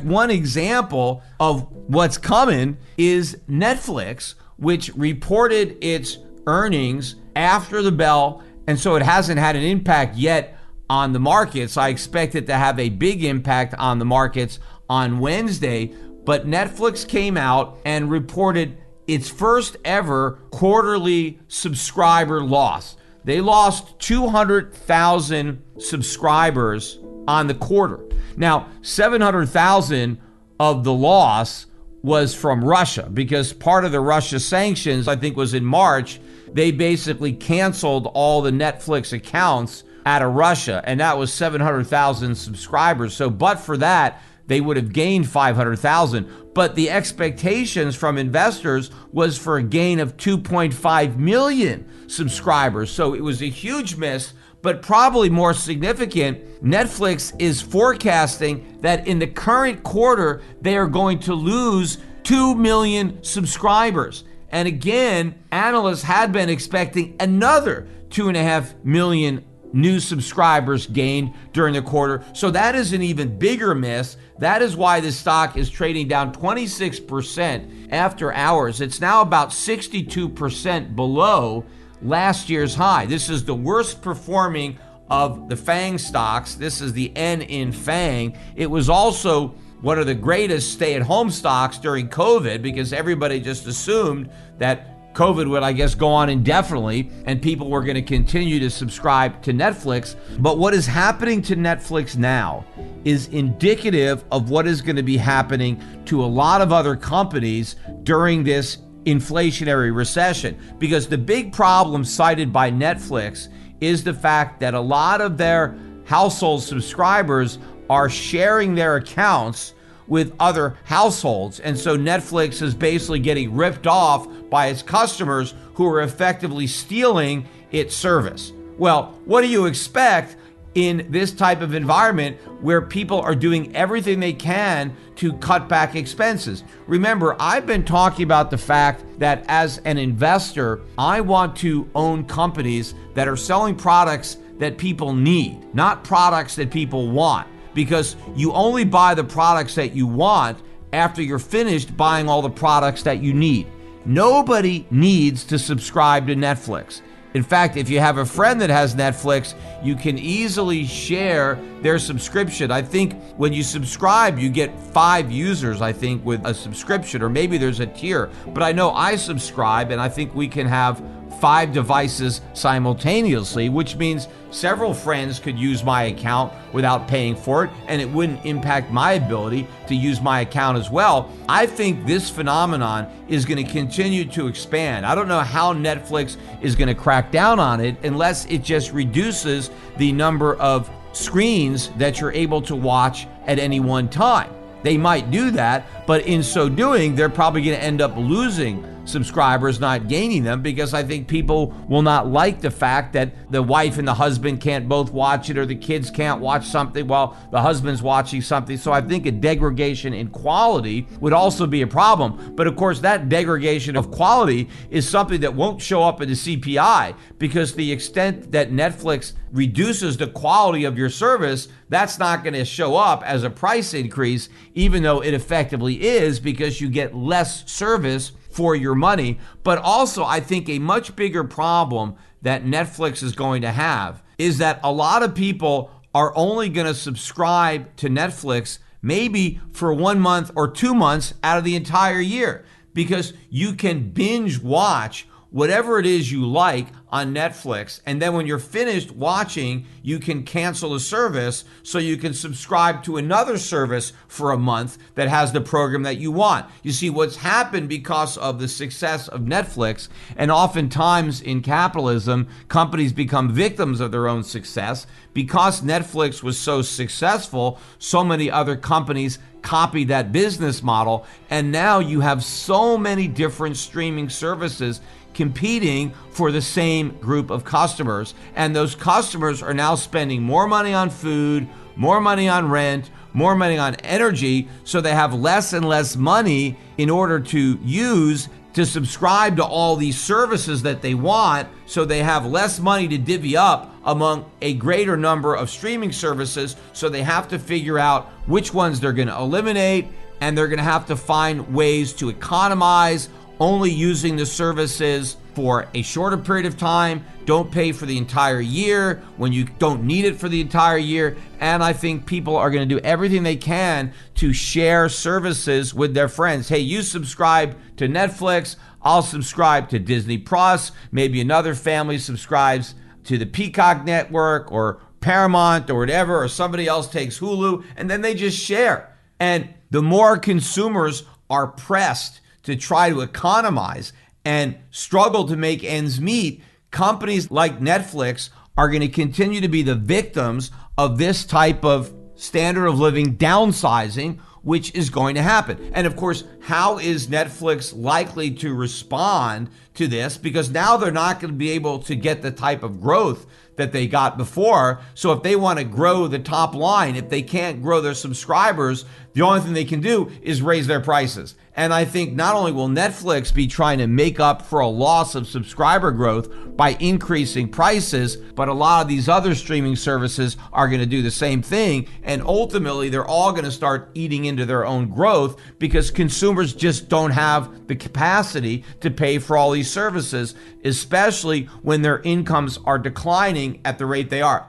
one example of what's coming is Netflix, which reported its earnings after the bell, and so it hasn't had an impact yet on the markets. I expect it to have a big impact on the markets on Wednesday, but Netflix came out and reported its first ever quarterly subscriber loss. They lost 200,000 subscribers on the quarter. Now, 700,000 of the loss was from Russia, because part of the Russia sanctions, I think, was in March. They basically canceled all the Netflix accounts out of Russia, and that was 700,000 subscribers. So, but for that, they would have gained 500,000. But the expectations from investors was for a gain of 2.5 million subscribers. So it was a huge miss, but probably more significant, Netflix is forecasting that in the current quarter, they are going to lose 2 million subscribers. And again, analysts had been expecting another 2.5 million new subscribers gained during the quarter. So that is an even bigger miss. That is why the stock is trading down 26% after hours. It's now about 62% below last year's high. This is the worst performing of the FANG stocks. This is the N in FANG. It was also one of the greatest stay-at-home stocks during COVID, because everybody just assumed that COVID would, I guess, go on indefinitely and people were going to continue to subscribe to Netflix. But what is happening to Netflix now is indicative of what is going to be happening to a lot of other companies during this inflationary recession. Because the big problem cited by Netflix is the fact that a lot of their household subscribers are sharing their accounts with other households. And so Netflix is basically getting ripped off by its customers who are effectively stealing its service. Well, what do you expect in this type of environment where people are doing everything they can to cut back expenses? Remember, I've been talking about the fact that as an investor, I want to own companies that are selling products that people need, not products that people want. Because you only buy the products that you want after you're finished buying all the products that you need. Nobody needs to subscribe to Netflix. In fact, if you have a friend that has Netflix, you can easily share their subscription. I think when you subscribe, you get 5 users, I think, with a subscription, or maybe there's a tier. But I know I subscribe, and I think we can have 5 devices simultaneously, which means several friends could use my account without paying for it, and it wouldn't impact my ability to use my account as well. I think this phenomenon is going to continue to expand. I don't know how Netflix is going to crack down on it unless it just reduces the number of screens that you're able to watch at any one time. They might do that, but in so doing, they're probably going to end up losing subscribers, not gaining them, because I think people will not like the fact that the wife and the husband can't both watch it, or the kids can't watch something while the husband's watching something. So I think a degradation in quality would also be a problem. But of course, that degradation of quality is something that won't show up in the CPI, because the extent that Netflix reduces the quality of your service, that's not going to show up as a price increase, even though it effectively is, because you get less service for your money. But also, I think a much bigger problem that Netflix is going to have is that a lot of people are only going to subscribe to Netflix maybe for 1 month or 2 months out of the entire year, because you can binge watch whatever it is you like on Netflix, and then when you're finished watching, you can cancel the service so you can subscribe to another service for a month that has the program that you want. You see, what's happened because of the success of Netflix, and oftentimes in capitalism, companies become victims of their own success. Because Netflix was so successful, so many other companies copied that business model, and now you have so many different streaming services competing for the same group of customers. And those customers are now spending more money on food, more money on rent, more money on energy, so they have less and less money in order to use to subscribe to all these services that they want, so they have less money to divvy up among a greater number of streaming services. So they have to figure out which ones they're going to eliminate, and they're going to have to find ways to economize, only using the services for a shorter period of time. Don't pay for the entire year when you don't need it for the entire year. And I think people are going to do everything they can to share services with their friends. Hey, you subscribe to Netflix, I'll subscribe to Disney Plus. Maybe another family subscribes to the Peacock Network or Paramount or whatever, or somebody else takes Hulu, and then they just share. And the more consumers are pressed to try to economize and struggle to make ends meet, companies like Netflix are going to continue to be the victims of this type of standard of living downsizing, which is going to happen. And of course, how is Netflix likely to respond to this? Because now they're not going to be able to get the type of growth that they got before. So if they want to grow the top line, if they can't grow their subscribers, the only thing they can do is raise their prices. And I think not only will Netflix be trying to make up for a loss of subscriber growth by increasing prices, but a lot of these other streaming services are going to do the same thing. And ultimately, they're all going to start eating into their own growth because consumers just don't have the capacity to pay for all these services, especially when their incomes are declining at the rate they are.